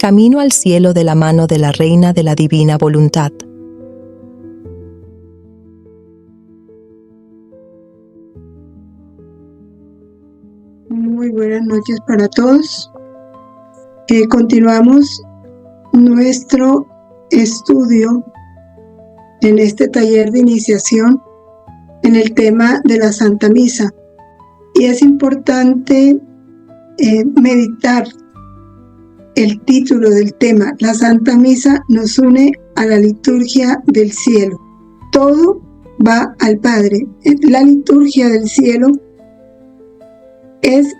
camino al cielo de la mano de la Reina de la Divina Voluntad. Muy buenas noches para todos. Continuamos nuestro estudio en este taller de iniciación en el tema de la Santa Misa. Y es importante meditar el título del tema. La Santa Misa nos une a la liturgia del cielo. Todo va al Padre. La liturgia del cielo es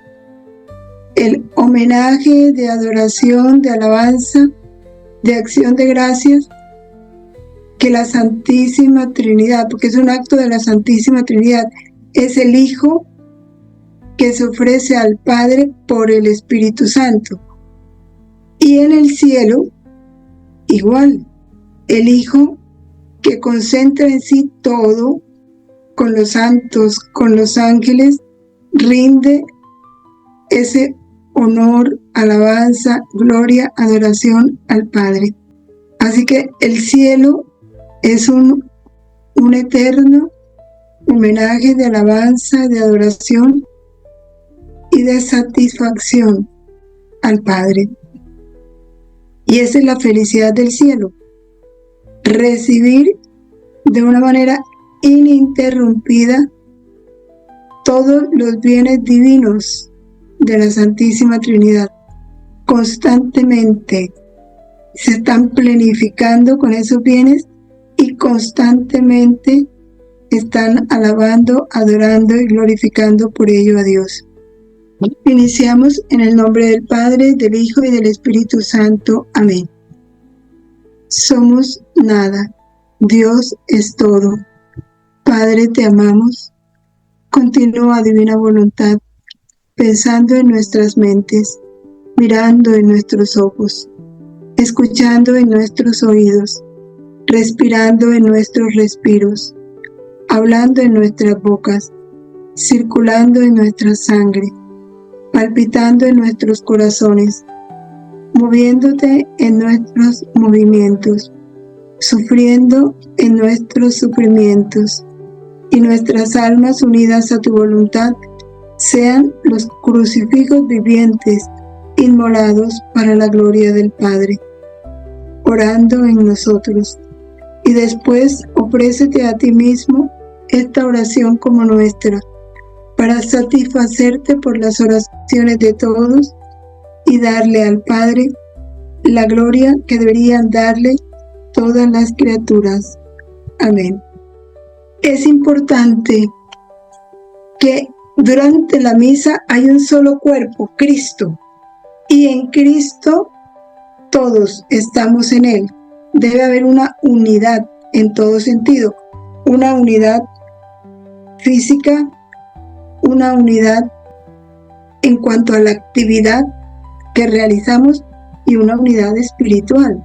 el homenaje de adoración, de alabanza, de acción de gracias que la Santísima Trinidad, porque es un acto de la Santísima Trinidad, es el Hijo que se ofrece al Padre por el Espíritu Santo. Y en el cielo, igual, el Hijo que concentra en sí todo, con los santos, con los ángeles, rinde ese honor, alabanza, gloria, adoración al Padre. Así que el cielo es un eterno homenaje de alabanza, de adoración y de satisfacción al Padre. Y esa es la felicidad del cielo, recibir de una manera ininterrumpida todos los bienes divinos de la Santísima Trinidad. Constantemente se están planificando con esos bienes y constantemente están alabando, adorando y glorificando por ello a Dios. Iniciamos en el nombre del Padre, del Hijo y del Espíritu Santo. Amén. Somos nada, Dios es todo. Padre, te amamos. Continúa, divina voluntad, pensando en nuestras mentes, mirando en nuestros ojos, escuchando en nuestros oídos, respirando en nuestros respiros, hablando en nuestras bocas, circulando en nuestra sangre, palpitando en nuestros corazones, moviéndote en nuestros movimientos, sufriendo en nuestros sufrimientos, y nuestras almas unidas a tu voluntad sean los crucifijos vivientes, inmolados para la gloria del Padre, orando en nosotros. Y después ofrécete a ti mismo esta oración como nuestra, para satisfacerte por las oraciones de todos y darle al Padre la gloria que deberían darle todas las criaturas. Amén. Es importante que durante la misa hay un solo cuerpo, Cristo, y en Cristo todos estamos en Él. Debe haber una unidad en todo sentido, una unidad física, una unidad en cuanto a la actividad que realizamos y una unidad espiritual.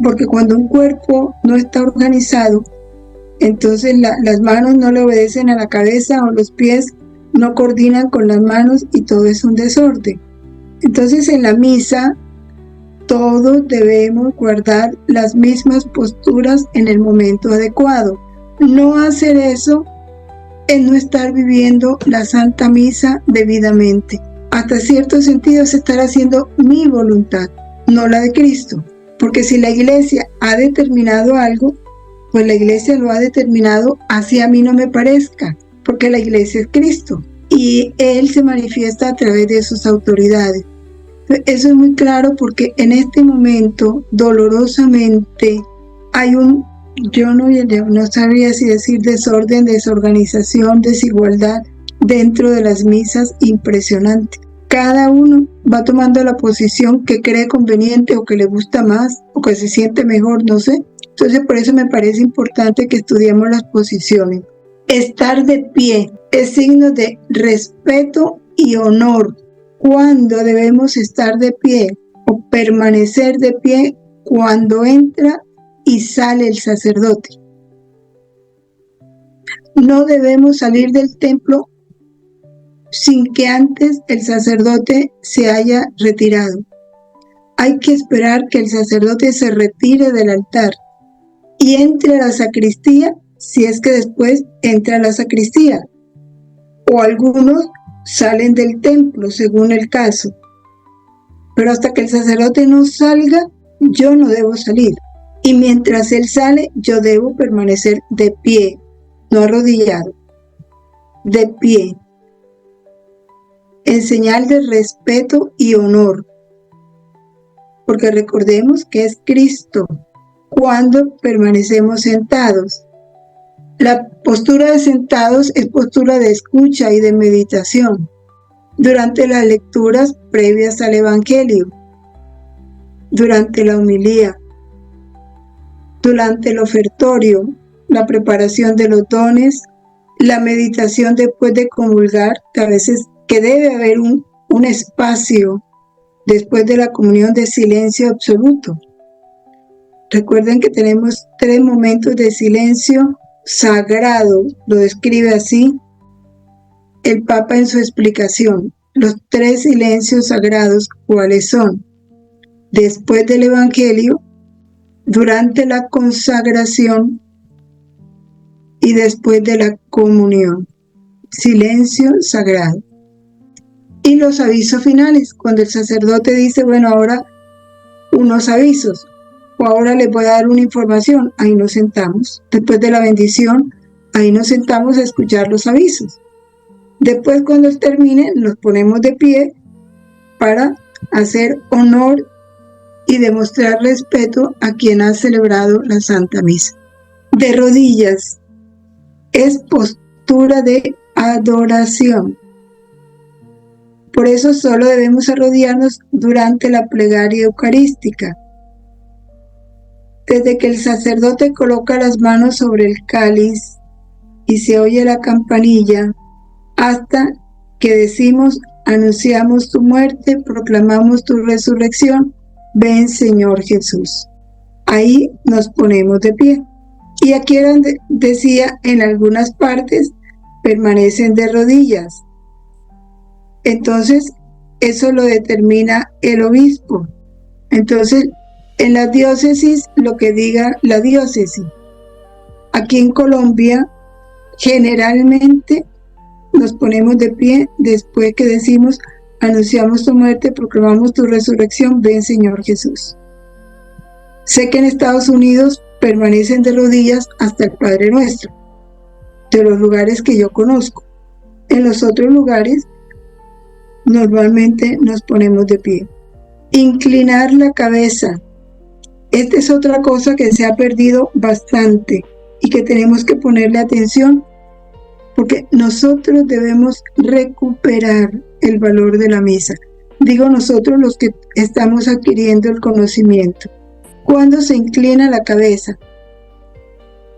Porque cuando un cuerpo no está organizado, entonces las manos no le obedecen a la cabeza o los pies no coordinan con las manos y todo es un desorden. Entonces en la misa todos debemos guardar las mismas posturas en el momento adecuado. No hacer eso es no estar viviendo la Santa Misa debidamente. Hasta cierto sentido es estar haciendo mi voluntad, no la de Cristo. Porque si la Iglesia ha determinado algo, pues la Iglesia lo ha determinado así a mí no me parezca, porque la Iglesia es Cristo y Él se manifiesta a través de sus autoridades. Eso es muy claro porque en este momento, dolorosamente, hay yo no sabría si decir desorden, desorganización, desigualdad dentro de las misas impresionante. Cada uno va tomando la posición que cree conveniente o que le gusta más o que se siente mejor, no sé. Entonces por eso me parece importante que estudiemos las posiciones. Estar de pie es signo de respeto y honor. ¿Cuándo debemos estar de pie o permanecer de pie? Cuando entra y sale el sacerdote. No debemos salir del templo sin que antes el sacerdote se haya retirado. hay que esperar que el sacerdote se retire del altar y entre a la sacristía, si es que después entra a la sacristía. O algunos salen del templo, según el caso. Pero hasta que el sacerdote no salga, yo no debo salir. Y mientras él sale, yo debo permanecer de pie, no arrodillado, de pie, en señal de respeto y honor. Porque recordemos que es Cristo cuando permanecemos sentados. La postura de sentados es postura de escucha y de meditación durante las lecturas previas al Evangelio, durante la homilía, durante el ofertorio, la preparación de los dones, la meditación después de comulgar, que a veces que debe haber un espacio después de la comunión de silencio absoluto. Recuerden que tenemos 3 momentos de silencio sagrado, lo describe así el Papa en su explicación. Los 3 silencios sagrados, ¿cuáles son? Después del Evangelio, durante la consagración y después de la comunión. Silencio sagrado. Y los avisos finales, cuando el sacerdote dice, bueno, ahora unos avisos, o ahora les voy a dar una información, ahí nos sentamos. Después de la bendición, ahí nos sentamos a escuchar los avisos. Después, cuando él termine, nos ponemos de pie para hacer honor y demostrar respeto a quien ha celebrado la Santa Misa. De rodillas es postura de adoración. Por eso solo debemos arrodillarnos durante la plegaria eucarística. Desde que el sacerdote coloca las manos sobre el cáliz y se oye la campanilla, hasta que decimos, anunciamos tu muerte, proclamamos tu resurrección, ven Señor Jesús. Ahí nos ponemos de pie. Y aquí donde decía, en algunas partes permanecen de rodillas. Entonces, eso lo determina el obispo. Entonces, en la diócesis, lo que diga la diócesis. Aquí en Colombia, generalmente nos ponemos de pie después que decimos, anunciamos tu muerte, proclamamos tu resurrección, ven Señor Jesús. Sé que en Estados Unidos permanecen de rodillas hasta el Padre Nuestro, de los lugares que yo conozco. En los otros lugares, normalmente nos ponemos de pie. Inclinar la cabeza. Esta es otra cosa que se ha perdido bastante y que tenemos que ponerle atención, porque nosotros debemos recuperar el valor de la misa. Digo nosotros los que estamos adquiriendo el conocimiento. Cuando se inclina la cabeza.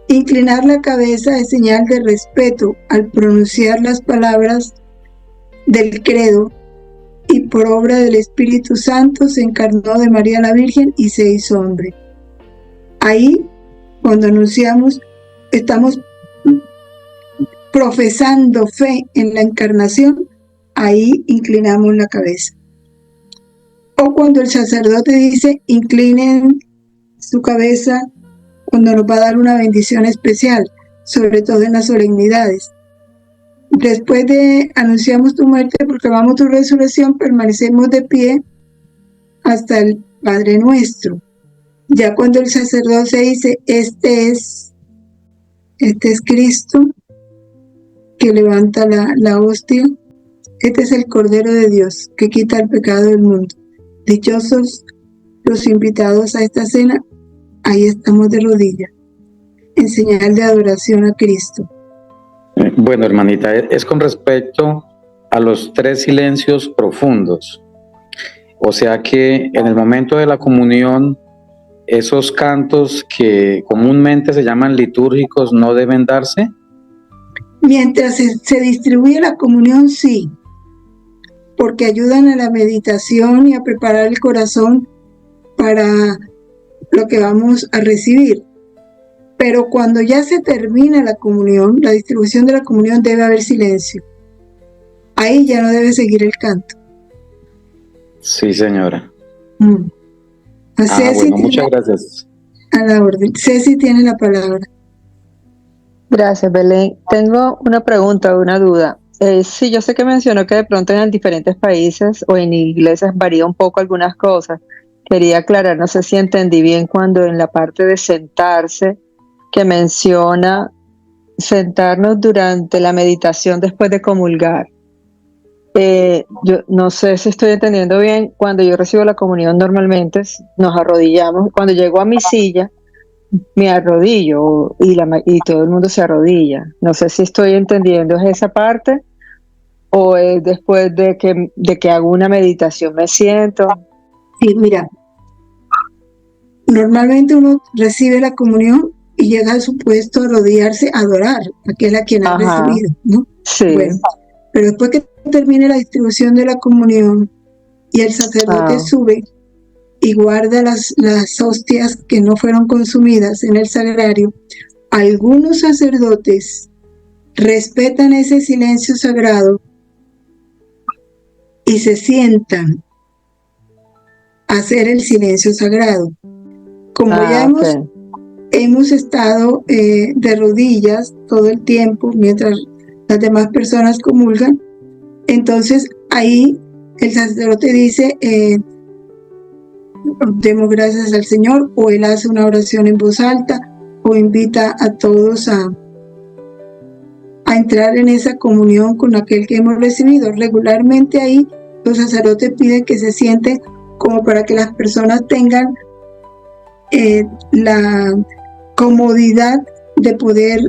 Inclinar la cabeza es señal de respeto al pronunciar las palabras del credo, y por obra del Espíritu Santo se encarnó de María la Virgen y se hizo hombre. Ahí, cuando anunciamos, estamos profesando fe en la encarnación, ahí inclinamos la cabeza. O cuando el sacerdote dice, inclinen su cabeza, cuando nos va a dar una bendición especial, sobre todo en las solemnidades. Después de anunciamos tu muerte, proclamamos tu resurrección, permanecemos de pie hasta el Padre Nuestro. Ya cuando el sacerdote dice, este es Cristo, que levanta la hostia, este es el Cordero de Dios, que quita el pecado del mundo. Dichosos los invitados a esta cena, ahí estamos de rodillas, en señal de adoración a Cristo. Bueno, hermanita, es con respecto a los 3 silencios profundos. O sea que en el momento de la comunión, esos cantos que comúnmente se llaman litúrgicos no deben darse. Mientras se distribuye la comunión, sí, porque ayudan a la meditación y a preparar el corazón para lo que vamos a recibir. Pero cuando ya se termina la comunión, la distribución de la comunión, debe haber silencio. Ahí ya no debe seguir el canto. Sí, señora. Ceci Bueno, muchas tiene gracias. a la orden. Ceci tiene la palabra. Gracias, Belén. Tengo una pregunta, una duda. Sí, yo sé que mencionó que de pronto en diferentes países o en iglesias varía un poco algunas cosas. Quería aclarar, no sé si entendí bien cuando en la parte de sentarse, que menciona sentarnos durante la meditación después de comulgar. Yo no sé si estoy entendiendo bien. Cuando yo recibo la comunión normalmente nos arrodillamos. Cuando llego a mi silla, me arrodillo y todo el mundo se arrodilla. No sé si estoy entendiendo es esa parte o es después de que hago una meditación me siento. Sí, mira, normalmente uno recibe la comunión y llega a su puesto a arrodillarse a adorar a aquel a quien ha Ajá, recibido, ¿no? sí. Bueno, pero después que termine la distribución de la comunión y el sacerdote sube y guarda las hostias que no fueron consumidas en el sagrario, algunos sacerdotes respetan ese silencio sagrado y se sientan a hacer el silencio sagrado. Como ya hemos estado de rodillas todo el tiempo mientras las demás personas comulgan, entonces ahí el sacerdote dice, demos gracias al Señor, o él hace una oración en voz alta, o invita a todos a entrar en esa comunión con aquel que hemos recibido. Regularmente ahí los sacerdotes piden que se sienten como para que las personas tengan la comodidad de poder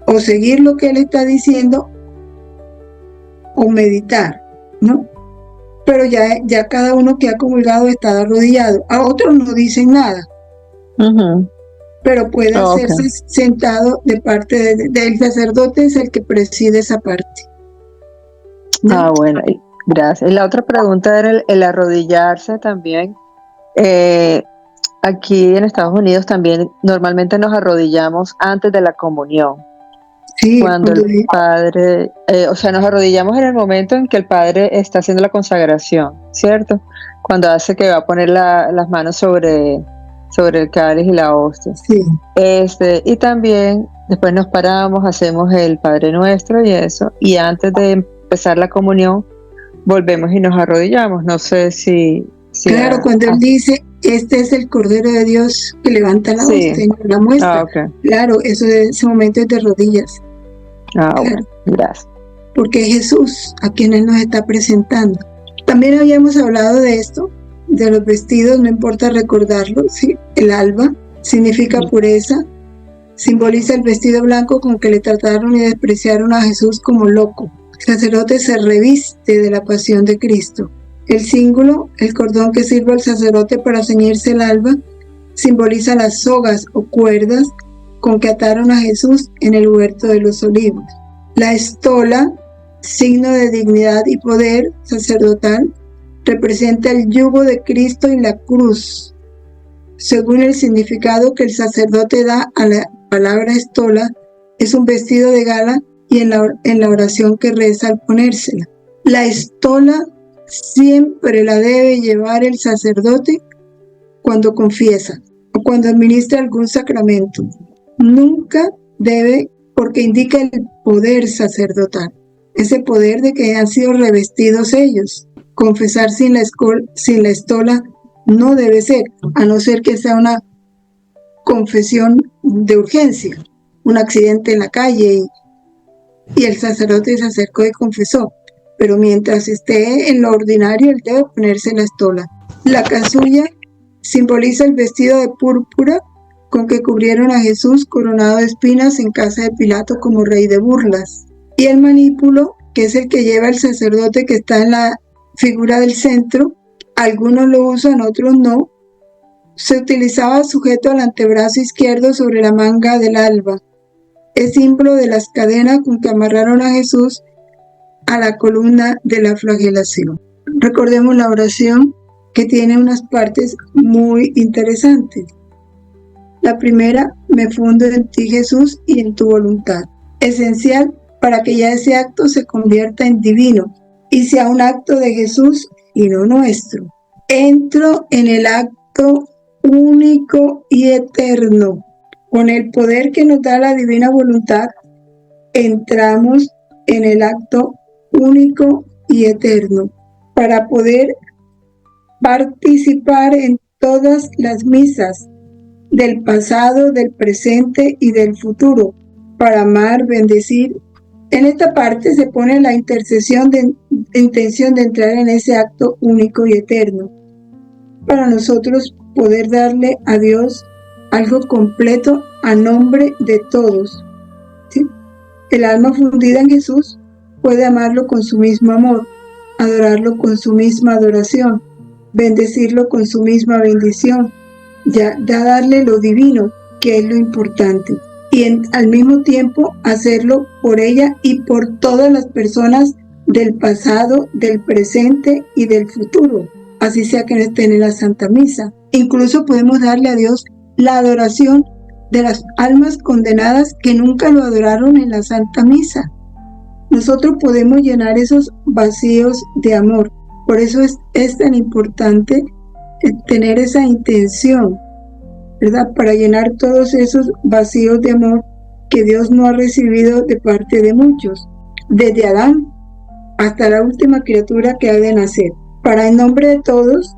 o seguir lo que él está diciendo o meditar, ¿no? Pero ya cada uno que ha comulgado está arrodillado. A otros no dicen nada, pero puede hacerse sentado de parte del sacerdote, es el que preside esa parte, ¿no? Bueno, gracias. Y la otra pregunta era el arrodillarse también. Aquí en Estados Unidos también normalmente nos arrodillamos antes de la comunión. Sí, cuando el padre, nos arrodillamos en el momento en que el padre está haciendo la consagración, ¿cierto? Cuando hace que va a poner las manos sobre el cáliz y la hostia. Sí. Y también después nos paramos, hacemos el Padre Nuestro y eso, y antes de empezar la comunión volvemos y nos arrodillamos. No sé si claro, cuando él dice, este es el Cordero de Dios que levanta la hostia y nos la muestra. Claro, ese momento es de rodillas. Claro, bueno, gracias. Porque es Jesús a quien él nos está presentando. También habíamos hablado de esto, de los vestidos, no importa recordarlo, ¿sí? El alba significa pureza, simboliza el vestido blanco con que le trataron y despreciaron a Jesús como loco. El sacerdote se reviste de la pasión de Cristo. El cíngulo, el cordón que sirve al sacerdote para ceñirse el alba, simboliza las sogas o cuerdas con que ataron a Jesús en el huerto de los olivos. La estola, signo de dignidad y poder sacerdotal, representa el yugo de Cristo y la cruz, según el significado que el sacerdote da a la palabra estola. Es un vestido de gala y en la oración que reza al ponérsela. La estola siempre la debe llevar el sacerdote cuando confiesa o cuando administra algún sacramento. Nunca debe, porque indica el poder sacerdotal, ese poder de que han sido revestidos ellos. Confesar sin la estola no debe ser, a no ser que sea una confesión de urgencia, un accidente en la calle y el sacerdote se acercó y confesó. Pero mientras esté en lo ordinario, él debe ponerse la estola. La casulla simboliza el vestido de púrpura con que cubrieron a Jesús coronado de espinas en casa de Pilato como rey de burlas. Y el manípulo, que es el que lleva el sacerdote que está en la figura del centro, algunos lo usan, otros no, se utilizaba sujeto al antebrazo izquierdo sobre la manga del alba. Es símbolo de las cadenas con que amarraron a Jesús a la columna de la flagelación. Recordemos la oración, que tiene unas partes muy interesantes. La primera, me fundo en ti, Jesús, y en tu voluntad. Esencial para que ya ese acto se convierta en divino y sea un acto de Jesús y no nuestro. entro en el acto único y eterno. Con el poder que nos da la divina voluntad, entramos en el acto único y eterno para poder participar en todas las misas del pasado, del presente y del futuro, para amar, bendecir. En esta parte se pone la intención de entrar en ese acto único y eterno, para nosotros poder darle a Dios algo completo a nombre de todos, ¿sí? El alma fundida en Jesús puede amarlo con su mismo amor, adorarlo con su misma adoración, bendecirlo con su misma bendición, ya darle lo divino, que es lo importante, y al mismo tiempo hacerlo por ella y por todas las personas del pasado, del presente y del futuro, así sea que no estén en la Santa Misa. Incluso podemos darle a Dios la adoración de las almas condenadas que nunca lo adoraron en la Santa Misa. Nosotros podemos llenar esos vacíos de amor. Por eso es tan importante tener esa intención, ¿verdad? Para llenar todos esos vacíos de amor que Dios no ha recibido de parte de muchos, desde Adán hasta la última criatura que ha de nacer. Para en nombre de todos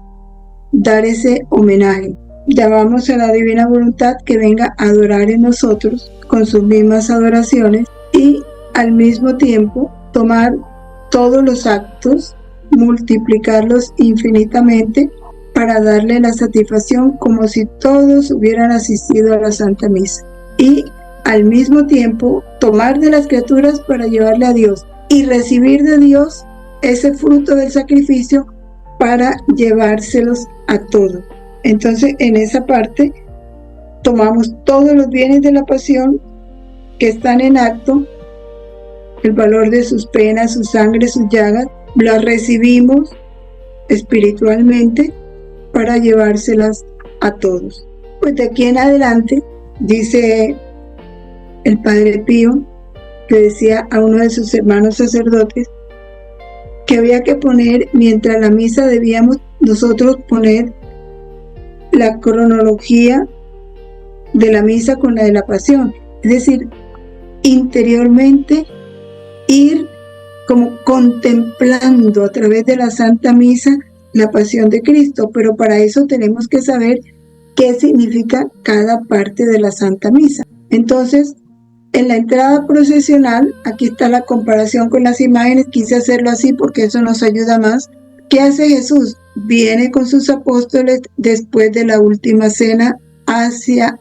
dar ese homenaje. Llamamos a la divina voluntad que venga a adorar en nosotros con sus mismas adoraciones y al mismo tiempo tomar todos los actos, multiplicarlos infinitamente para darle la satisfacción como si todos hubieran asistido a la Santa Misa, y al mismo tiempo tomar de las criaturas para llevarle a Dios y recibir de Dios ese fruto del sacrificio para llevárselos a todos. Entonces, en esa parte tomamos todos los bienes de la pasión que están en acto, el valor de sus penas, su sangre, sus llagas, las recibimos espiritualmente para llevárselas a todos. Pues de aquí en adelante, dice el Padre Pío, que decía a uno de sus hermanos sacerdotes, que había que poner, mientras la misa debíamos nosotros poner la cronología de la misa con la de la pasión, es decir, interiormente ir como contemplando a través de la Santa Misa la pasión de Cristo, pero para eso tenemos que saber qué significa cada parte de la Santa Misa. Entonces, en la entrada procesional, aquí está la comparación con las imágenes, quise hacerlo así porque eso nos ayuda más. ¿Qué hace Jesús? Viene con sus apóstoles después de la última cena hacia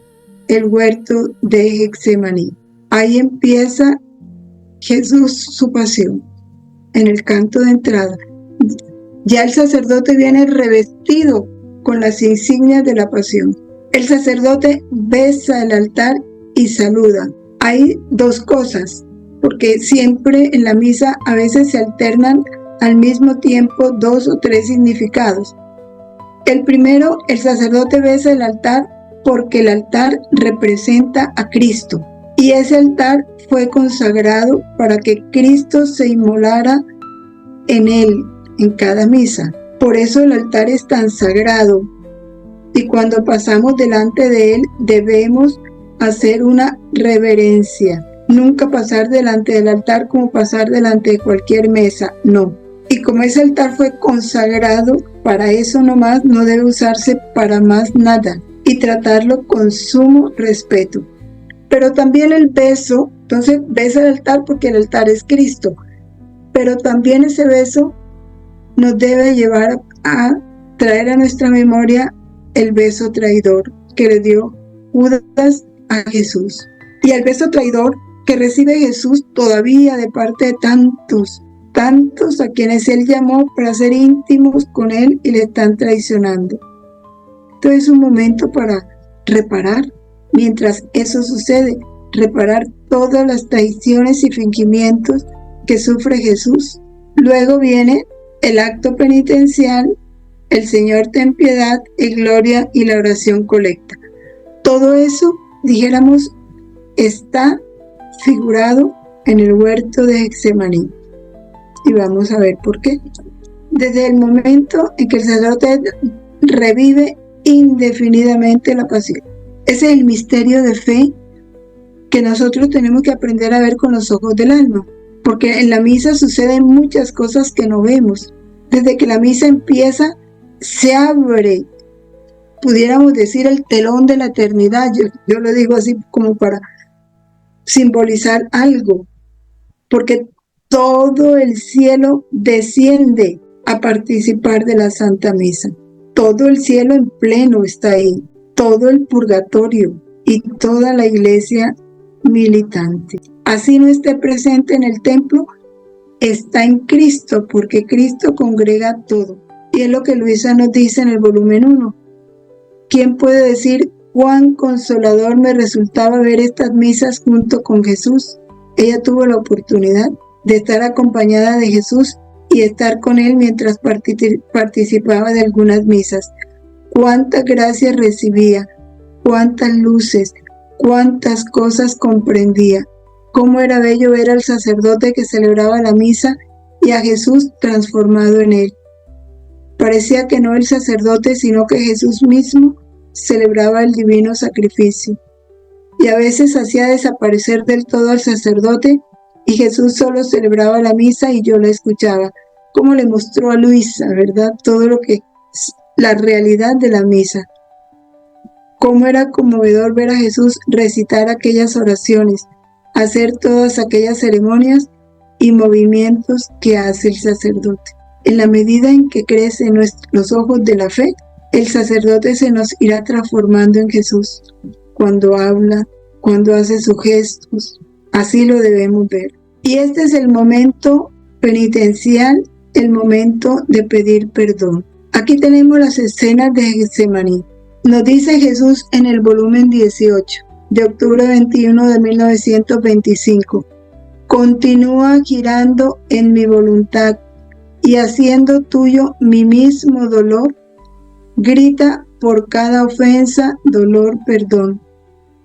el huerto de Getsemaní. Ahí empieza Jesús su pasión, en el canto de entrada. Ya el sacerdote viene revestido con las insignias de la pasión. El sacerdote besa el altar y saluda. Hay dos cosas, porque siempre en la misa a veces se alternan al mismo tiempo dos o tres significados. El primero, el sacerdote besa el altar porque el altar representa a Cristo, y ese altar fue consagrado para que Cristo se inmolara en él, en cada misa. Por eso el altar es tan sagrado, y cuando pasamos delante de él debemos hacer una reverencia. Nunca pasar delante del altar como pasar delante de cualquier mesa, no. Y como ese altar fue consagrado para eso nomás, no debe usarse para más nada, y tratarlo con sumo respeto. Pero también el beso, entonces besa el altar porque el altar es Cristo, pero también ese beso nos debe llevar a traer a nuestra memoria el beso traidor que le dio Judas a Jesús, y el beso traidor que recibe Jesús todavía de parte de tantos a quienes él llamó para ser íntimos con él y le están traicionando. Entonces es un momento para reparar, mientras eso sucede, reparar todas las traiciones y fingimientos que sufre Jesús. Luego viene el acto penitencial, el Señor ten piedad y gloria y la oración colecta. Todo eso, dijéramos, está figurado en el huerto de Getsemaní. Y vamos a ver por qué. desde el momento en que el sacerdote revive indefinidamente la pasión. Ese es el misterio de fe que nosotros tenemos que aprender a ver con los ojos del alma, porque en la misa suceden muchas cosas que no vemos. Desde que la misa empieza, se abre, pudiéramos decir, el telón de la eternidad. Yo lo digo así como para simbolizar algo, porque todo el cielo desciende a participar de la Santa Misa. Todo el cielo en pleno está ahí, todo el purgatorio y toda la iglesia militante. Así no esté presente en el templo, está en Cristo, porque Cristo congrega todo. Y es lo que Luisa nos dice en el volumen 1. ¿Quién puede decir cuán consolador me resultaba ver estas misas junto con Jesús? Ella tuvo la oportunidad de estar acompañada de Jesús y estar con él mientras participaba de algunas misas. Cuántas gracias recibía, cuántas luces, cuántas cosas comprendía. Cómo era bello ver al sacerdote que celebraba la misa y a Jesús transformado en él. Parecía que no el sacerdote, sino que Jesús mismo celebraba el divino sacrificio. Y a veces hacía desaparecer del todo al sacerdote y Jesús solo celebraba la misa y yo la escuchaba. Como le mostró a Luisa, ¿verdad? Todo lo que es la realidad de la misa. Cómo era conmovedor ver a Jesús recitar aquellas oraciones, hacer todas aquellas ceremonias y movimientos que hace el sacerdote. En la medida en que crecen los ojos de la fe, el sacerdote se nos irá transformando en Jesús. Cuando habla, cuando hace sus gestos, así lo debemos ver. Y este es el momento penitencial, el momento de pedir perdón. Aquí tenemos las escenas de Getsemaní. Nos dice Jesús en el volumen 18, de octubre 21 de 1925. Continúa girando en mi voluntad y haciendo tuyo mi mismo dolor. Grita por cada ofensa, dolor, perdón,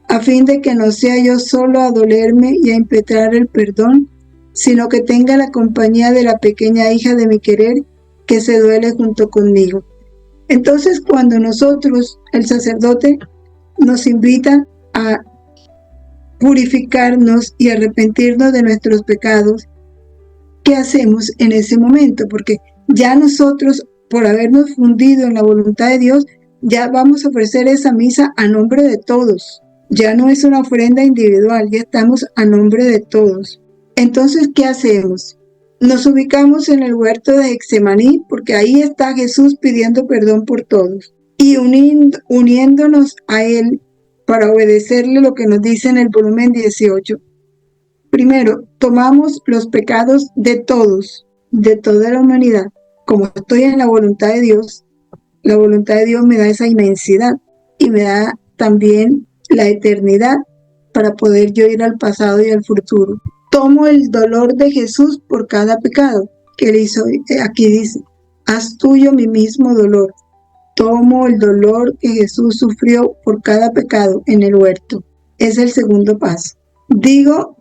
a fin de que no sea yo solo a dolerme y a impetrar el perdón, sino que tenga la compañía de la pequeña hija de mi querer que se duele junto conmigo. Entonces, cuando nosotros, el sacerdote, nos invita a purificarnos y arrepentirnos de nuestros pecados, ¿qué hacemos en ese momento? Porque ya nosotros, por habernos fundido en la voluntad de Dios, ya vamos a ofrecer esa misa a nombre de todos. Ya no es una ofrenda individual, ya estamos a nombre de todos. Entonces, ¿qué hacemos? Nos ubicamos en el huerto de Getsemaní, porque ahí está Jesús pidiendo perdón por todos. Y uniéndonos a Él para obedecerle lo que nos dice en el volumen 18. Primero, tomamos los pecados de todos, de toda la humanidad. Como estoy en la voluntad de Dios me da esa inmensidad y me da también la eternidad para poder yo ir al pasado y al futuro. Tomo el dolor de Jesús por cada pecado que él hizo. Aquí dice, haz tuyo mi mismo dolor. Tomo el dolor que Jesús sufrió por cada pecado en el huerto. Es el segundo paso. Digo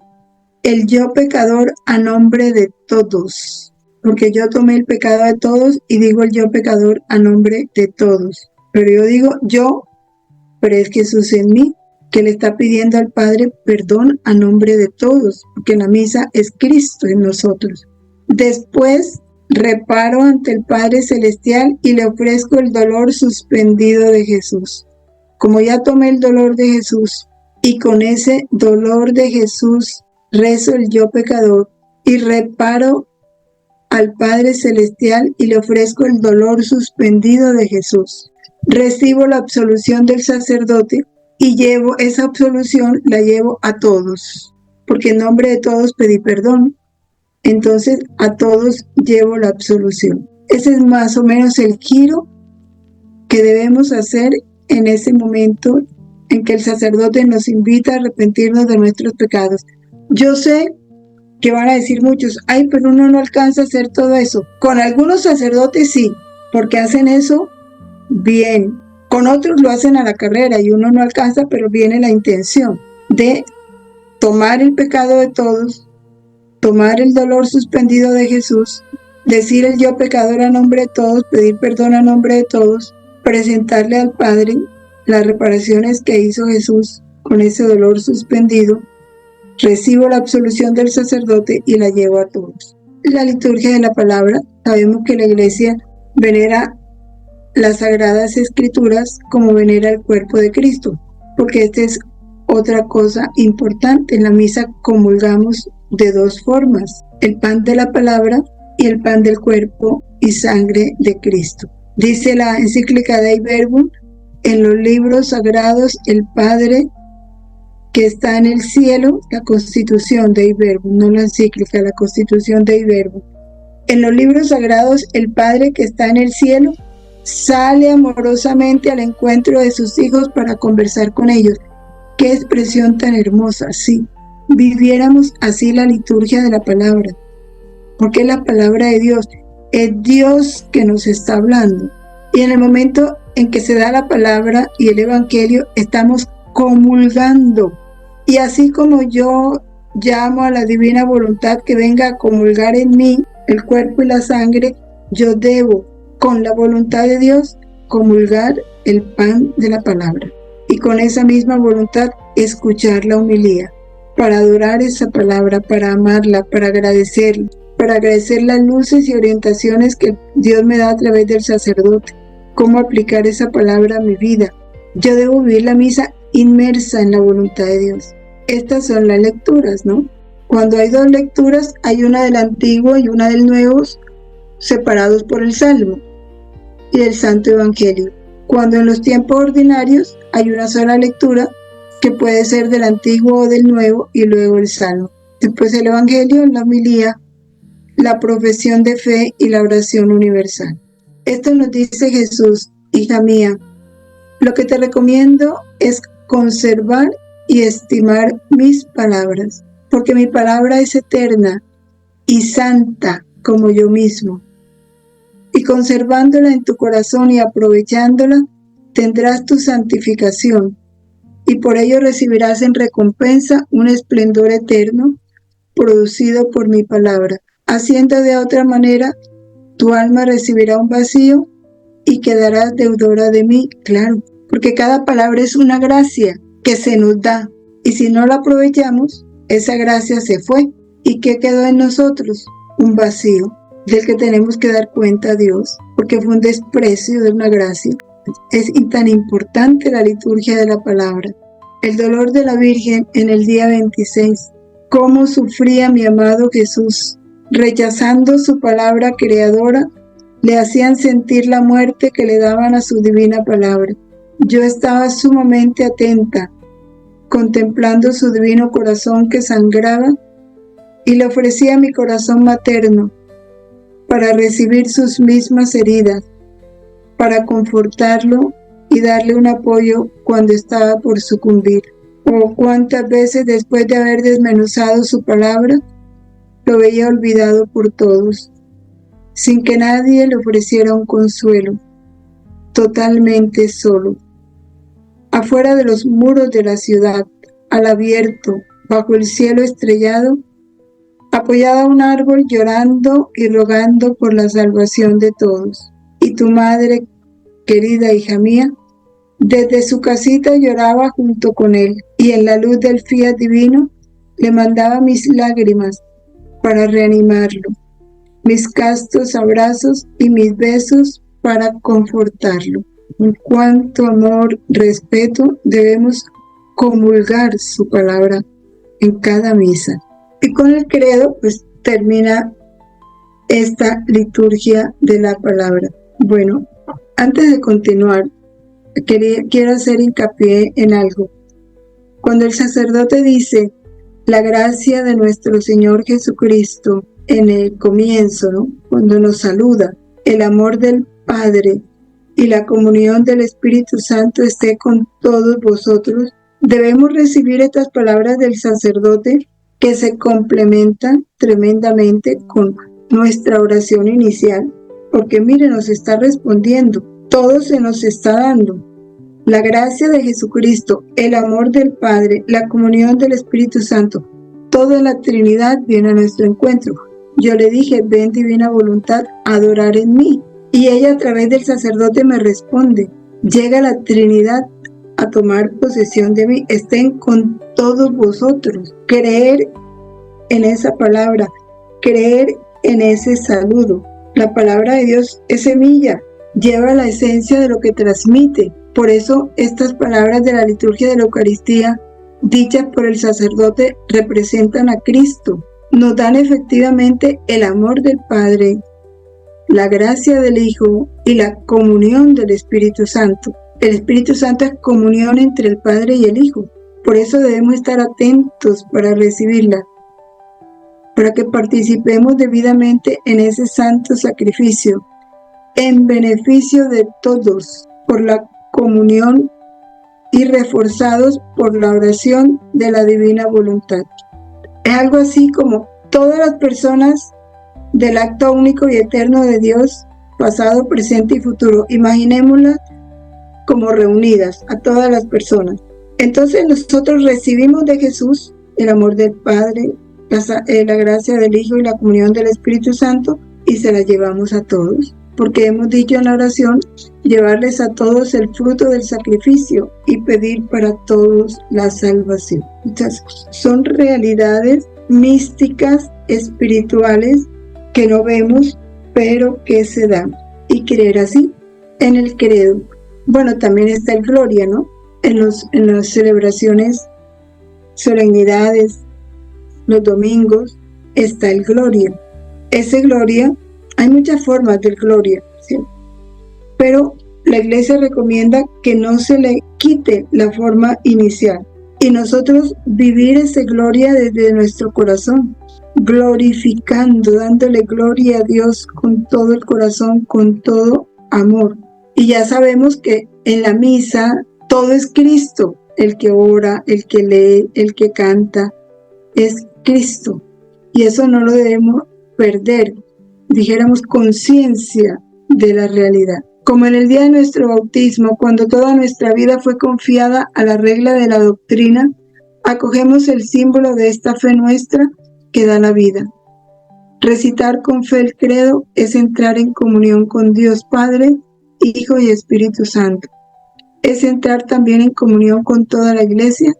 el yo pecador a nombre de todos, porque yo tomé el pecado de todos y digo el yo pecador a nombre de todos. Pero yo digo yo, pero es Jesús en mí, que le está pidiendo al Padre perdón a nombre de todos, porque la misa es Cristo en nosotros. Después reparo ante el Padre Celestial y le ofrezco el dolor suspendido de Jesús. Como ya tomé el dolor de Jesús y con ese dolor de Jesús rezo el yo pecador y reparo al Padre Celestial y le ofrezco el dolor suspendido de Jesús. Recibo la absolución del sacerdote y llevo esa absolución, la llevo a todos, porque en nombre de todos pedí perdón. Entonces a todos llevo la absolución. Ese es más o menos el giro que debemos hacer en ese momento en que el sacerdote nos invita a arrepentirnos de nuestros pecados. Yo sé que van a decir muchos, ay, pero uno no alcanza a hacer todo eso. Con algunos sacerdotes sí, porque hacen eso bien. Con otros lo hacen a la carrera y uno no alcanza, pero viene la intención de tomar el pecado de todos, tomar el dolor suspendido de Jesús decir el yo pecador a nombre de todos, pedir perdón a nombre de todos, presentarle al Padre las reparaciones que hizo Jesús con ese dolor suspendido, recibo la absolución del sacerdote y la llevo a todos. La liturgia de la palabra, sabemos que la Iglesia venera las Sagradas Escrituras como venera el cuerpo de Cristo, porque esta es otra cosa importante. En la misa comulgamos de dos formas, el pan de la palabra y el pan del cuerpo y sangre de Cristo. Dice la encíclica Dei Verbum, en los libros sagrados el Padre que está en el cielo, la Constitución Dei Verbum, no la encíclica, la Constitución Dei Verbum. En los libros sagrados el Padre que está en el cielo sale amorosamente al encuentro de sus hijos para conversar con ellos. ¡Qué expresión tan hermosa! Sí, viviéramos así la liturgia de la palabra, porque es la palabra de Dios, es Dios que nos está hablando. Y en el momento en que se da la palabra y el evangelio, estamos comulgando. Y así como yo llamo a la divina voluntad que venga a comulgar en mí el cuerpo y la sangre, yo debo, con la voluntad de Dios, comulgar el pan de la palabra. Y con esa misma voluntad, escuchar la homilía, para adorar esa palabra, para amarla, para agradecer las luces y orientaciones que Dios me da a través del sacerdote, cómo aplicar esa palabra a mi vida. Yo debo vivir la misa inmersa en la voluntad de Dios. Estas son las lecturas, ¿no? Cuando hay dos lecturas, hay una del Antiguo y una del Nuevo, separados por el Salmo y el Santo Evangelio. Cuando en los tiempos ordinarios hay una sola lectura, que puede ser del Antiguo o del Nuevo, y luego el Salmo. Después el Evangelio, la homilía, la profesión de fe y la oración universal. Esto nos dice Jesús: hija mía, lo que te recomiendo es conservar y estimar mis palabras, porque mi palabra es eterna y santa como yo mismo. Y conservándola en tu corazón y aprovechándola, tendrás tu santificación, y por ello recibirás en recompensa un esplendor eterno producido por mi palabra. Haciendo de otra manera, tu alma recibirá un vacío y quedarás deudora de mí, claro, porque cada palabra es una gracia que se nos da, y si no la aprovechamos, esa gracia se fue. ¿Y qué quedó en nosotros? Un vacío del que tenemos que dar cuenta a Dios, porque fue un desprecio de una gracia. Es tan importante la liturgia de la palabra. El dolor de la Virgen en el día 26. Cómo sufría mi amado Jesús. Rechazando su palabra creadora, le hacían sentir la muerte que le daban a su divina palabra. Yo estaba sumamente atenta, contemplando su divino corazón que sangraba, y le ofrecía mi corazón materno para recibir sus mismas heridas, para confortarlo y darle un apoyo cuando estaba por sucumbir. Oh, cuántas veces después de haber desmenuzado su palabra, lo veía olvidado por todos, sin que nadie le ofreciera un consuelo, totalmente solo. Afuera de los muros de la ciudad, al abierto, bajo el cielo estrellado, apoyada a un árbol, llorando y rogando por la salvación de todos. Y tu madre, querida hija mía, desde su casita lloraba junto con él, y en la luz del fiat divino le mandaba mis lágrimas para reanimarlo, mis castos abrazos y mis besos para confortarlo. Con cuánto amor, respeto debemos comulgar su palabra en cada misa. Y con el credo, pues termina esta liturgia de la palabra. Bueno, antes de continuar, quiero hacer hincapié en algo. Cuando el sacerdote dice la gracia de nuestro Señor Jesucristo en el comienzo, ¿no? Cuando nos saluda, el amor del Padre y la comunión del Espíritu Santo esté con todos vosotros, debemos recibir estas palabras del sacerdote que se complementan tremendamente con nuestra oración inicial, porque mire, nos está respondiendo, todo se nos está dando. La gracia de Jesucristo, el amor del Padre, la comunión del Espíritu Santo, toda la Trinidad viene a nuestro encuentro. Yo le dije, ven divina voluntad a adorar en mí. Y ella a través del sacerdote me responde, llega la Trinidad a tomar posesión de mí, estén con todos vosotros. Creer en esa palabra, creer en ese saludo. La palabra de Dios es semilla, lleva la esencia de lo que transmite. Por eso estas palabras de la liturgia de la Eucaristía, dichas por el sacerdote, representan a Cristo. Nos dan efectivamente el amor del Padre, la gracia del Hijo y la comunión del Espíritu Santo. El Espíritu Santo es comunión entre el Padre y el Hijo. Por eso debemos estar atentos para recibirla, para que participemos debidamente en ese santo sacrificio, en beneficio de todos, por la comunión y reforzados por la oración de la divina voluntad. Es algo así como todas las personas del acto único y eterno de Dios, pasado, presente y futuro. Imaginémoslas como reunidas a todas las personas. Entonces nosotros recibimos de Jesús el amor del Padre, la gracia del Hijo y la comunión del Espíritu Santo, y se la llevamos a todos. Porque hemos dicho en la oración, llevarles a todos el fruto del sacrificio y pedir para todos la salvación. Entonces, son realidades místicas, espirituales, que no vemos, pero que se dan. Y creer así en el credo. Bueno, también está el Gloria, ¿no? En las celebraciones, solemnidades, los domingos, está el Gloria. Ese Gloria, hay muchas formas del Gloria, ¿sí? Pero la Iglesia recomienda que no se le quite la forma inicial. Y nosotros vivir ese Gloria desde nuestro corazón, glorificando, dándole gloria a Dios con todo el corazón, con todo amor. Y ya sabemos que en la misa todo es Cristo, el que ora, el que lee, el que canta, es Cristo. Y eso no lo debemos perder, dijéramos conciencia de la realidad. Como en el día de nuestro bautismo, cuando toda nuestra vida fue confiada a la regla de la doctrina, acogemos el símbolo de esta fe nuestra que da la vida. Recitar con fe el credo es entrar en comunión con Dios Padre, Hijo y Espíritu Santo. Es entrar también en comunión con toda la Iglesia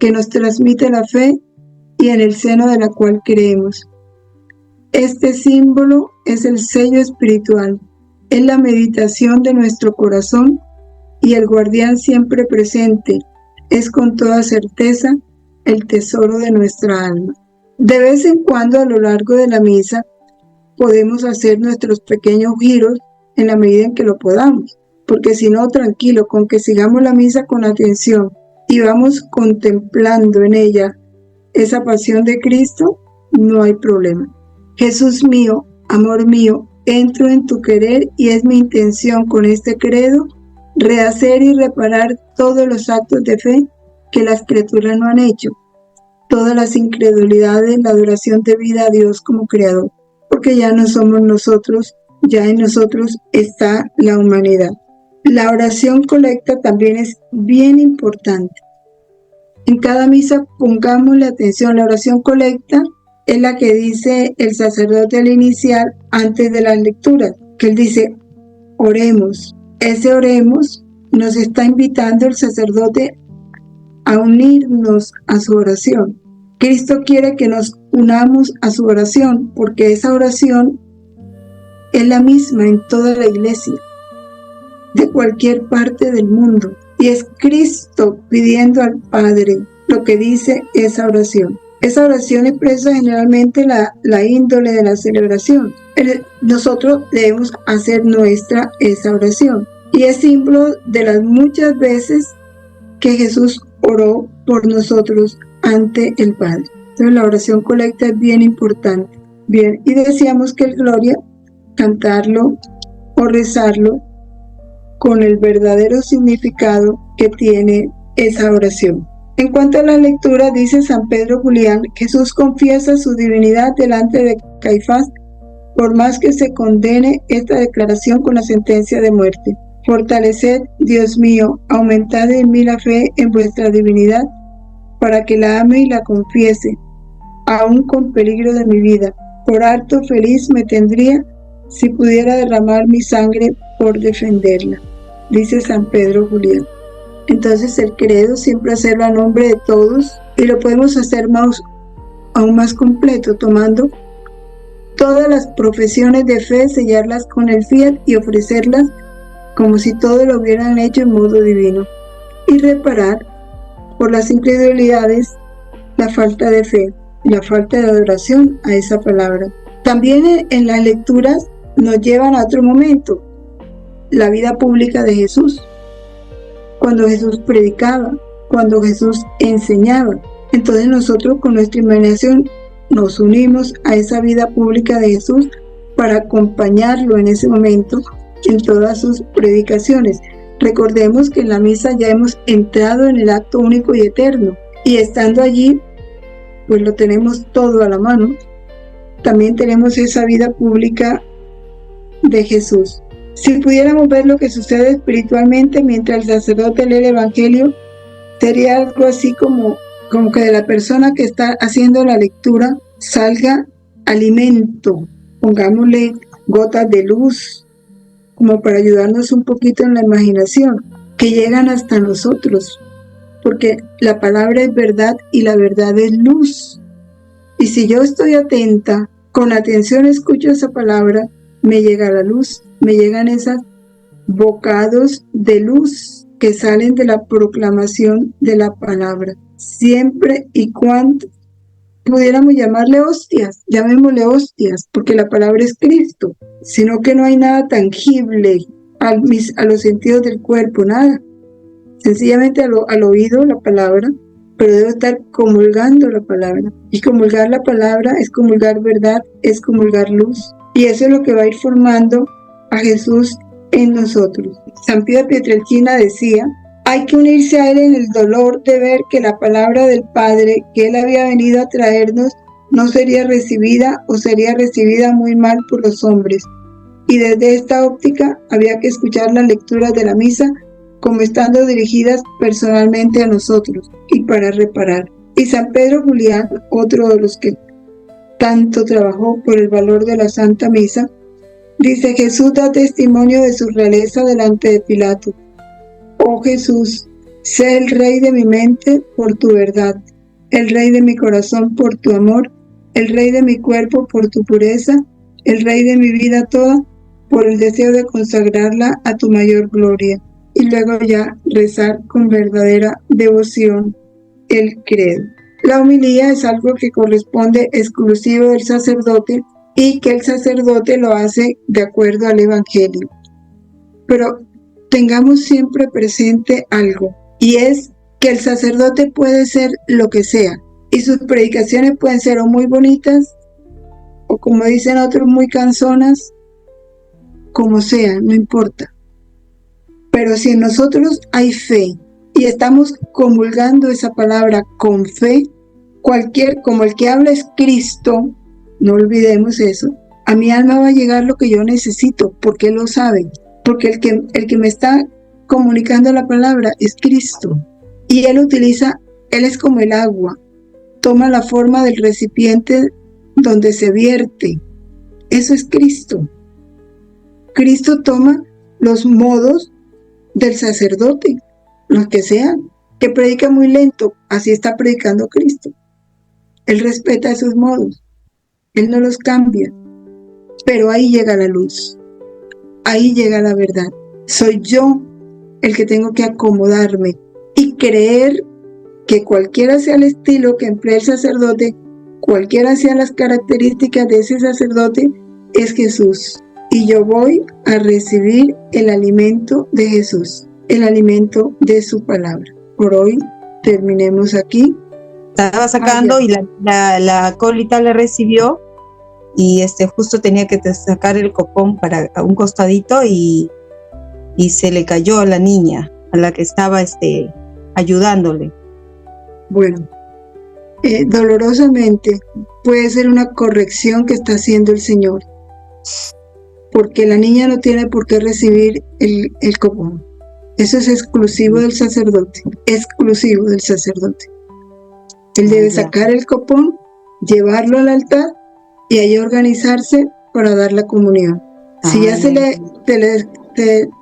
que nos transmite la fe y en el seno de la cual creemos. Este símbolo es el sello espiritual, es la meditación de nuestro corazón y el guardián siempre presente, es con toda certeza el tesoro de nuestra alma. De vez en cuando a lo largo de la misa podemos hacer nuestros pequeños giros en la medida en que lo podamos, porque si no, tranquilo, con que sigamos la misa con atención y vamos contemplando en ella esa pasión de Cristo, no hay problema. Jesús mío, amor mío, entro en tu querer y es mi intención con este credo rehacer y reparar todos los actos de fe que las criaturas no han hecho, todas las incredulidades, la adoración debida a Dios como Creador, porque ya no somos nosotros, ya en nosotros está la humanidad. La oración colecta también es bien importante. En cada misa pongámosle atención. La oración colecta es la que dice el sacerdote al iniciar antes de las lecturas, que él dice, oremos. Ese oremos nos está invitando el sacerdote a unirnos a su oración. Cristo quiere que nos unamos a su oración, porque esa oración es la misma en toda la Iglesia, de cualquier parte del mundo. Y es Cristo pidiendo al Padre lo que dice esa oración. Esa oración expresa generalmente la índole de la celebración. Nosotros debemos hacer nuestra esa oración. Y es símbolo de las muchas veces que Jesús oró por nosotros ante el Padre. Entonces la oración colecta es bien importante. Bien, y decíamos que el Gloria, cantarlo o rezarlo con el verdadero significado que tiene esa oración. En cuanto a la lectura, dice San Pedro Julián, Jesús confiesa su divinidad delante de Caifás, por más que se condene esta declaración con la sentencia de muerte. Fortaleced, Dios mío, aumentad en mí la fe en vuestra divinidad, para que la ame y la confiese, aún con peligro de mi vida, Por harto feliz me tendría si pudiera derramar mi sangre por defenderla, dice San Pedro Julián. Entonces el credo siempre hacerlo a nombre de todos, y lo podemos hacer aún más completo, tomando todas las profesiones de fe, sellarlas con el fiat y ofrecerlas como si todo lo hubieran hecho en modo divino, y reparar por las incredulidades la falta de fe, la falta de adoración a esa palabra. También en las lecturas nos llevan a otro momento, la vida pública de Jesús, cuando Jesús predicaba, cuando Jesús enseñaba. Entonces nosotros con nuestra imaginación nos unimos a esa vida pública de Jesús para acompañarlo en ese momento en todas sus predicaciones. Recordemos que en la misa ya hemos entrado en el acto único y eterno, y estando allí, pues lo tenemos todo a la mano. También tenemos esa vida pública de Jesús. Si pudiéramos ver lo que sucede espiritualmente mientras el sacerdote lee el Evangelio, sería algo así como que de la persona que está haciendo la lectura salga alimento, pongámosle gotas de luz, como para ayudarnos un poquito en la imaginación, que llegan hasta nosotros, porque la palabra es verdad y la verdad es luz. Y si yo estoy atenta, con atención escucho esa palabra, me llega la luz, me llegan esos bocados de luz que salen de la proclamación de la palabra. Siempre y cuando pudiéramos llamarle hostias, llamémosle hostias, porque la palabra es Cristo, sino que no hay nada tangible a los sentidos del cuerpo, nada. Sencillamente al oído la palabra, pero debo estar comulgando la palabra. Y comulgar la palabra es comulgar verdad, es comulgar luz. Y eso es lo que va a ir formando a Jesús en nosotros. San Pío de Pietrelcina decía: hay que unirse a Él en el dolor de ver que la palabra del Padre que Él había venido a traernos no sería recibida o sería recibida muy mal por los hombres. Y desde esta óptica había que escuchar las lecturas de la misa como estando dirigidas personalmente a nosotros y para reparar. Y San Pedro Julián, otro de los que tanto trabajó por el valor de la Santa Misa, dice: Jesús da testimonio de su realeza delante de Pilato. Oh Jesús, sé el rey de mi mente por tu verdad, el rey de mi corazón por tu amor, el rey de mi cuerpo por tu pureza, el rey de mi vida toda por el deseo de consagrarla a tu mayor gloria. Y luego ya rezar con verdadera devoción el credo. La homilía es algo que corresponde exclusivo del sacerdote y que el sacerdote lo hace de acuerdo al Evangelio. Pero tengamos siempre presente algo, y es que el sacerdote puede ser lo que sea, y sus predicaciones pueden ser o muy bonitas, o como dicen otros, muy canzonas, como sea, no importa. Pero si en nosotros hay fe, y estamos comulgando esa palabra con fe, como el que habla es Cristo, no olvidemos eso, a mi alma va a llegar lo que yo necesito, porque Él lo sabe. Porque el que me está comunicando la palabra es Cristo. Y Él es como el agua, toma la forma del recipiente donde se vierte. Eso es Cristo. Cristo toma los modos del sacerdote, los que sean, que predica muy lento, así está predicando Cristo. Él respeta esos modos, Él no los cambia, pero ahí llega la luz. Ahí llega la verdad. Soy yo el que tengo que acomodarme y creer que cualquiera sea el estilo que emplee el sacerdote, cualquiera sean las características de ese sacerdote, es Jesús. Y yo voy a recibir el alimento de Jesús, el alimento de su palabra. Por hoy terminemos aquí. Estaba sacando y la acólita le recibió. Y justo tenía que sacar el copón para un costadito y se le cayó a la niña, a la que estaba ayudándole. Bueno, dolorosamente puede ser una corrección que está haciendo el Señor, porque la niña no tiene por qué recibir el copón. Eso es exclusivo del sacerdote, exclusivo del sacerdote. Él debe sacar el copón, llevarlo al altar y ahí organizarse para dar la comunión. Si ya se le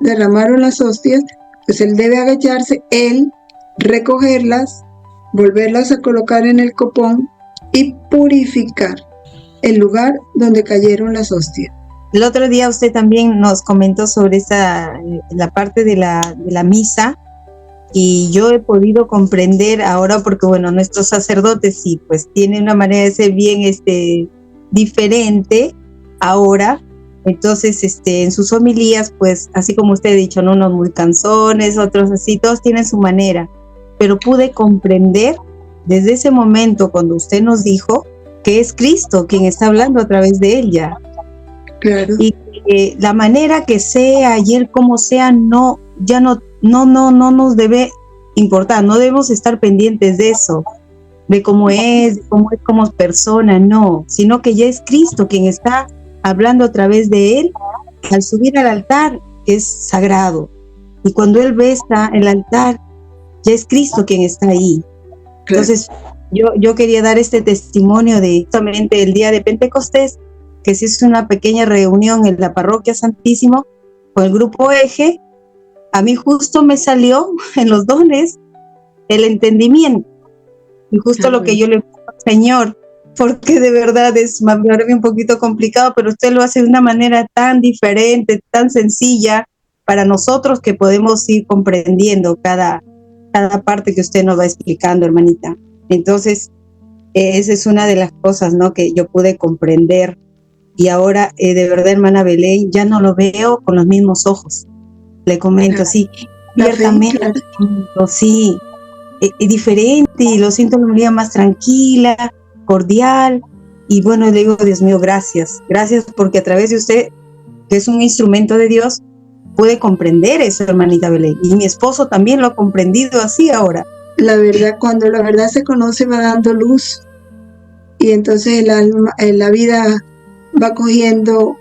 derramaron las hostias, pues él debe agacharse, él recogerlas, volverlas a colocar en el copón y purificar el lugar donde cayeron las hostias. El otro día usted también nos comentó sobre la parte de la misa, y yo he podido comprender ahora, porque bueno, nuestros sacerdotes sí, pues tienen una manera de ser bien diferente ahora. Entonces, en sus homilías, pues, así como usted ha dicho, ¿no? Unos muy canzones, otros así, todos tienen su manera. Pero pude comprender desde ese momento cuando usted nos dijo que es Cristo quien está hablando a través de ella. Claro. Y la manera que sea y él como sea, no nos debe importar, no debemos estar pendientes de eso, de cómo es como persona, no, sino que ya es Cristo quien está hablando a través de él. Al subir al altar es sagrado, y cuando él besa el altar, ya es Cristo quien está ahí. Entonces, yo quería dar este testimonio de justamente el día de Pentecostés, que se hizo una pequeña reunión en la parroquia Santísimo con el grupo Eje. A mí justo me salió en los dones el entendimiento, y justo lo que yo le pido al Señor, porque de verdad es un poquito complicado, pero usted lo hace de una manera tan diferente, tan sencilla para nosotros, que podemos ir comprendiendo cada parte que usted nos va explicando, hermanita. Entonces, esa es una de las cosas, ¿no?, que yo pude comprender, y ahora de verdad, hermana Belén, ya no lo veo con los mismos ojos. Le comento así, abiertamente, sí, diferente, y lo siento de una manera más tranquila, cordial, y bueno, le digo, Dios mío, gracias, porque a través de usted, que es un instrumento de Dios, pude comprender eso, hermanita Belén, y mi esposo también lo ha comprendido así ahora. La verdad, cuando la verdad se conoce, va dando luz, y entonces el alma, la vida va cogiendo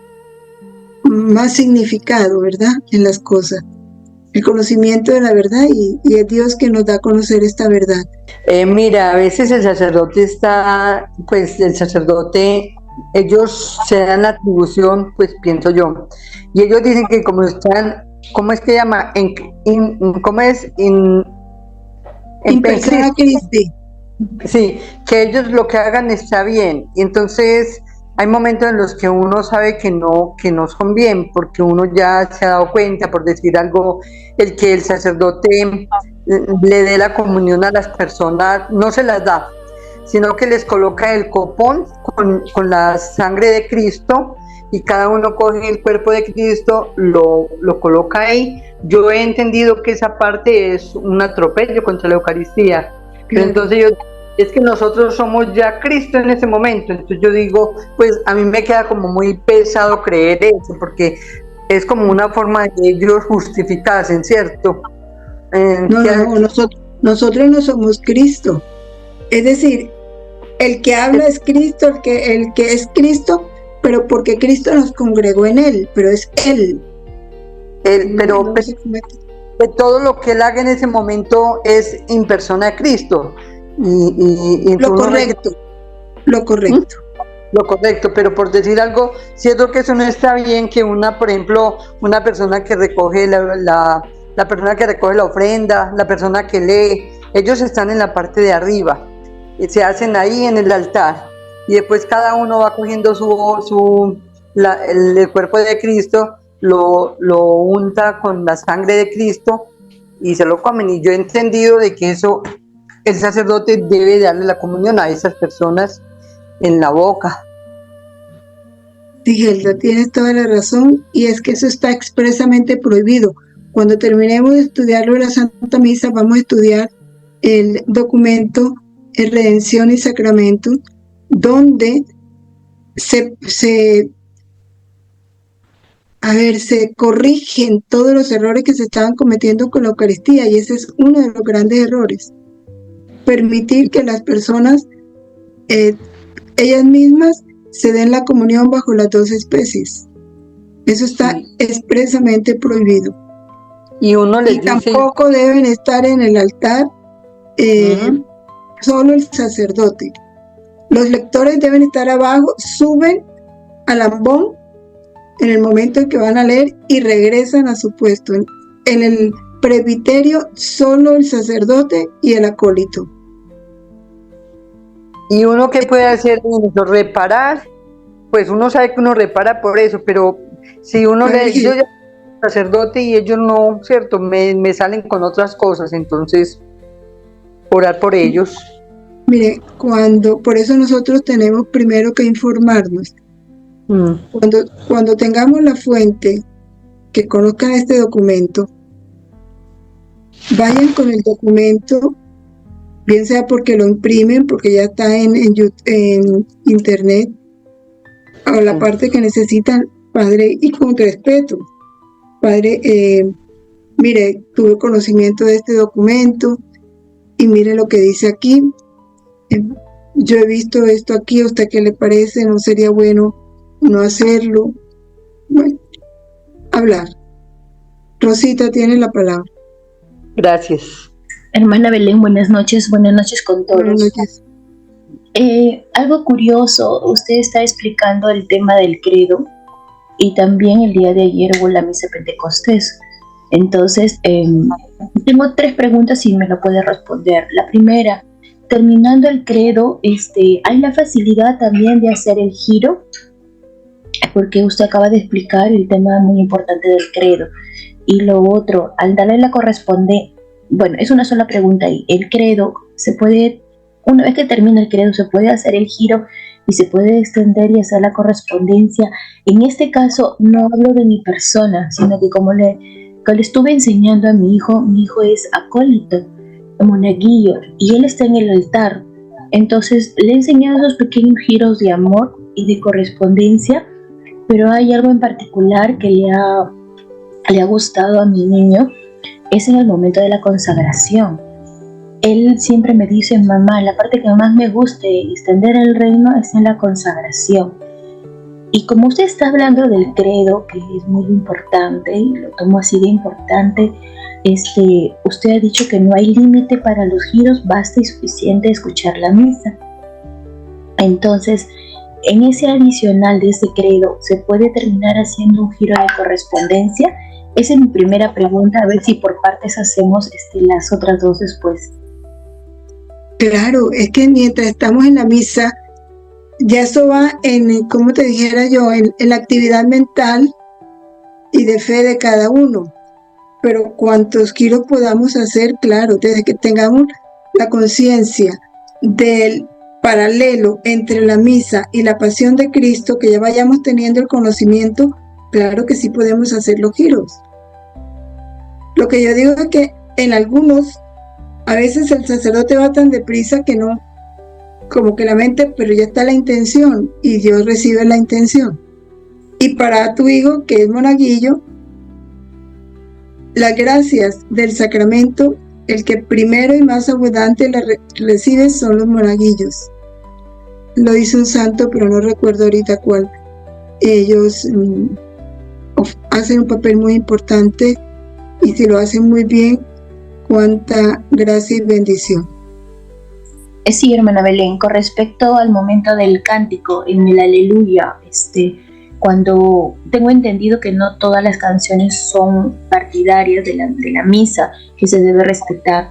más significado, ¿verdad?, en las cosas. El conocimiento de la verdad, y es Dios que nos da a conocer esta verdad. Mira, a veces el sacerdote ellos se dan la atribución, pues pienso yo, y ellos dicen que como están, ¿cómo es que llama? In persona Christi. Sí, que ellos lo que hagan está bien, y entonces hay momentos en los que uno sabe que no son bien, porque uno ya se ha dado cuenta, por decir algo, el que el sacerdote le dé la comunión a las personas, no se las da, sino que les coloca el copón con la sangre de Cristo, y cada uno coge el cuerpo de Cristo, lo coloca ahí. Yo he entendido que esa parte es un atropello contra la Eucaristía, pero entonces es que nosotros somos ya Cristo en ese momento. Entonces yo digo, pues a mí me queda como muy pesado creer eso, porque es como una forma de ellos justificarse, ¿cierto? Nosotros no somos Cristo. Es decir, el que habla es Cristo, el que es Cristo, pero porque Cristo nos congregó en él, pero es él. Pero todo lo que él haga en ese momento es en persona de Cristo. Lo correcto. Lo correcto, pero por decir algo, siento que eso no está bien, que por ejemplo, una persona que recoge la persona que recoge la ofrenda, la persona que lee, ellos están en la parte de arriba, y se hacen ahí en el altar, y después cada uno va cogiendo el cuerpo de Cristo, lo unta con la sangre de Cristo y se lo comen. Y yo he entendido de que eso, el sacerdote debe darle la comunión a esas personas en la boca. Sí, Gelda, tienes toda la razón, y es que eso está expresamente prohibido. Cuando terminemos de estudiarlo de la Santa Misa, vamos a estudiar el documento Redención y Sacramentos, donde se corrigen todos los errores que se estaban cometiendo con la Eucaristía, y ese es uno de los grandes errores. Permitir que las personas, ellas mismas, se den la comunión bajo las dos especies. Eso está expresamente prohibido. Y uno les dice, tampoco deben estar en el altar solo el sacerdote. Los lectores deben estar abajo, suben al ambón en el momento en que van a leer y regresan a su puesto. En el presbiterio, solo el sacerdote y el acólito. ¿Y uno qué puede hacer? Reparar. Pues uno sabe que uno repara por eso, pero si uno le yo ya soy sacerdote y ellos no, ¿cierto? Me salen con otras cosas, entonces orar por ellos. Mire, por eso nosotros tenemos primero que informarnos. Cuando tengamos la fuente, que conozcan este documento, vayan con el documento, bien sea porque lo imprimen, porque ya está en internet, o la parte que necesitan, padre, y con respeto. Padre, mire, tuve conocimiento de este documento, y mire lo que dice aquí. Yo he visto esto aquí, ¿a usted qué le parece? ¿No sería bueno no hacerlo? Bueno, hablar. Rosita tiene la palabra. Gracias. Hermana Belén, buenas noches con todos. Buenas noches. Algo curioso, usted está explicando el tema del credo y también el día de ayer hubo la misa Pentecostés. Entonces, tengo 3 preguntas y me lo puede responder. La primera, terminando el credo, ¿hay la facilidad también de hacer el giro? Porque usted acaba de explicar el tema muy importante del credo. Y lo otro, al darle la correspondencia, bueno, es una sola pregunta ahí. El credo se puede, una vez que termina el credo, se puede hacer el giro y se puede extender y hacer la correspondencia. En este caso, no hablo de mi persona, sino que como le estuve enseñando a mi hijo es acólito, monaguillo, y él está en el altar. Entonces, le he enseñado esos pequeños giros de amor y de correspondencia, pero hay algo en particular que le ha gustado a mi niño, es en el momento de la consagración. Él siempre me dice, mamá, la parte que más me gusta extender el reino es en la consagración. Y como usted está hablando del credo, que es muy importante, y lo tomo así de importante, usted ha dicho que no hay límite para los giros, basta y suficiente escuchar la misa. Entonces, en ese adicional de ese credo, ¿se puede terminar haciendo un giro de correspondencia? Esa es mi primera pregunta, a ver si por partes hacemos las otras 2 después. Claro, es que mientras estamos en la misa, ya eso va como te dijera yo, en la actividad mental y de fe de cada uno. Pero cuantos giros podamos hacer, claro, desde que tengamos la conciencia del paralelo entre la misa y la pasión de Cristo, que ya vayamos teniendo el conocimiento, claro que sí podemos hacer los giros. Lo que yo digo es que en algunos, a veces el sacerdote va tan deprisa que no, como que la mente, pero ya está la intención y Dios recibe la intención. Y para tu hijo, que es monaguillo, las gracias del sacramento, el que primero y más abundante la recibe son los monaguillos. Lo dice un santo, pero no recuerdo ahorita cuál. Ellos hacen un papel muy importante y si lo hacen muy bien, cuánta gracia y bendición. Sí, hermana Belén, con respecto al momento del cántico en el Aleluya, cuando tengo entendido que no todas las canciones son partidarias de la misa, que se debe respetar,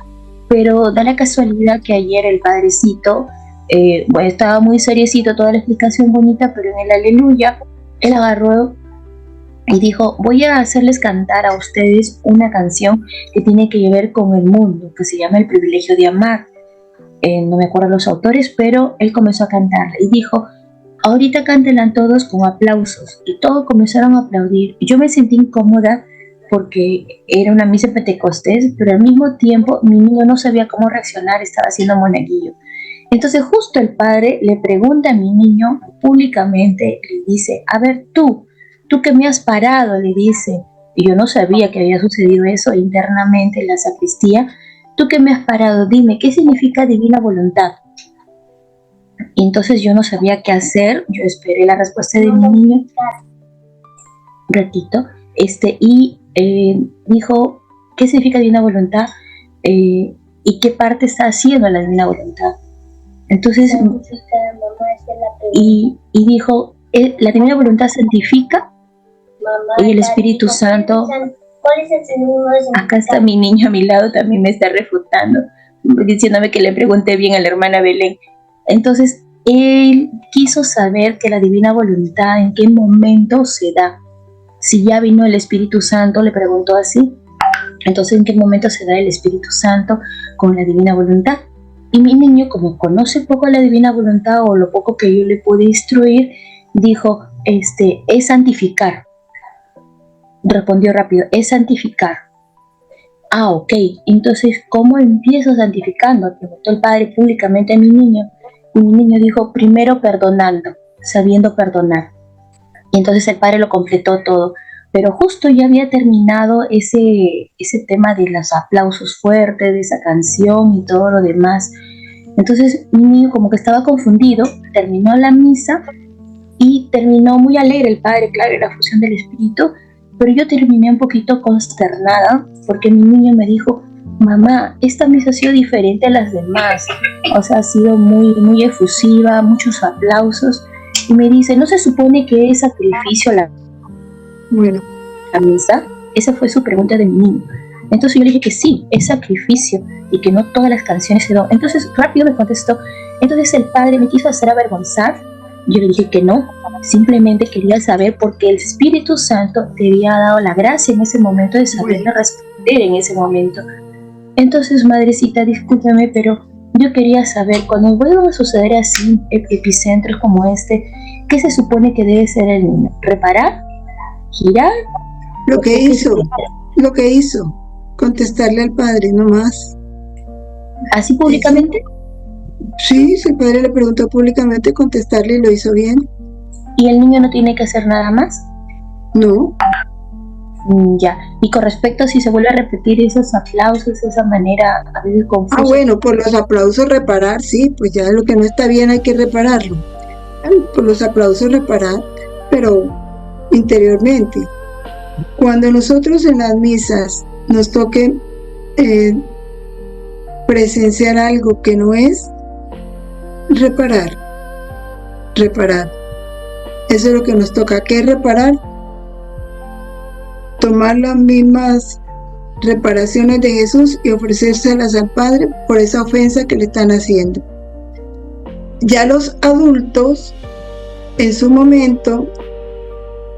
pero da la casualidad que ayer el padrecito, estaba muy seriecito, toda la explicación bonita, pero en el Aleluya, él agarró y dijo, voy a hacerles cantar a ustedes una canción que tiene que ver con el mundo, que se llama El privilegio de amar. No me acuerdo los autores, pero él comenzó a cantarla y dijo, ahorita cántenla todos con aplausos, y todos comenzaron a aplaudir. Yo me sentí incómoda porque era una misa Pentecostés, pero al mismo tiempo mi niño no sabía cómo reaccionar, estaba haciendo monaguillo. Entonces justo el padre le pregunta a mi niño públicamente, le dice, a ver tú que me has parado, le dice, y yo no sabía que había sucedido eso internamente en la sacristía, tú que me has parado, dime, ¿qué significa divina voluntad? Y entonces yo no sabía qué hacer, yo esperé la respuesta de mi niño, un ratito, y dijo, ¿qué significa divina voluntad? ¿Y qué parte está haciendo la divina voluntad? Entonces, y dijo, la divina voluntad santifica y el Espíritu Santo. Acá está mi niño a mi lado, también me está refutando, diciéndome que le pregunté bien a la hermana Belén. Entonces, él quiso saber que la divina voluntad, en qué momento se da. Si ya vino el Espíritu Santo, le preguntó así. Entonces, ¿en qué momento se da el Espíritu Santo con la divina voluntad? Y mi niño, como conoce poco la divina voluntad o lo poco que yo le pude instruir, dijo, es santificar. Respondió rápido, es santificar. Ah, ok. Entonces, ¿cómo empiezo santificando? Preguntó el padre públicamente a mi niño. Y mi niño dijo, primero perdonando, sabiendo perdonar. Y entonces el padre lo completó todo. Pero justo ya había terminado ese tema de los aplausos fuertes, de esa canción y todo lo demás. Entonces mi niño como que estaba confundido, terminó la misa y terminó muy alegre el padre, claro, era la fusión del espíritu, pero yo terminé un poquito consternada porque mi niño me dijo, mamá, esta misa ha sido diferente a las demás, o sea, ha sido muy, muy efusiva, muchos aplausos, y me dice, ¿no se supone que es sacrificio la misa? Esa fue su pregunta de mi niño. Entonces yo le dije que sí, es sacrificio y que no todas las canciones se dan. Entonces rápido me contestó, entonces el padre me quiso hacer avergonzar. Yo le dije que no, simplemente quería saber porque el Espíritu Santo te había dado la gracia en ese momento de saberle responder en ese momento. Entonces, madrecita, discúlpeme, pero yo quería saber, cuando vuelvan a suceder así epicentros como este, ¿qué se supone que debe ser el niño? ¿Reparar? ¿Girar? Lo que hizo, contestarle al padre, no más. ¿Así públicamente? Sí, el padre le preguntó públicamente, contestarle y lo hizo bien. ¿Y el niño no tiene que hacer nada más? No. Ya, y con respecto a si se vuelve a repetir esos aplausos, esa manera a veces confusa. Bueno, por los aplausos reparar, sí, pues ya lo que no está bien hay que repararlo. Por los aplausos reparar, pero interiormente. Cuando nosotros en las misas nos toque presenciar algo que no es, reparar. Eso es lo que nos toca. ¿Qué es reparar? Tomar las mismas reparaciones de Jesús y ofrecérselas al Padre por esa ofensa que le están haciendo. Ya los adultos, en su momento,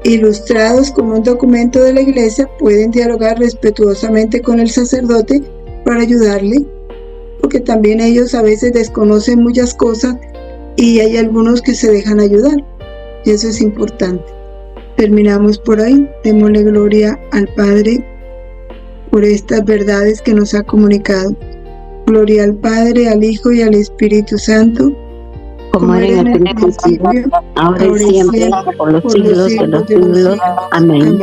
ilustrados con un documento de la iglesia, pueden dialogar respetuosamente con el sacerdote para ayudarle, porque también ellos a veces desconocen muchas cosas y hay algunos que se dejan ayudar, y eso es importante. Terminamos por ahí. Démosle gloria al Padre por estas verdades que nos ha comunicado. Gloria al Padre, al Hijo y al Espíritu Santo, como era en el principio, ahora y siempre, por los siglos de los siglos. Amén.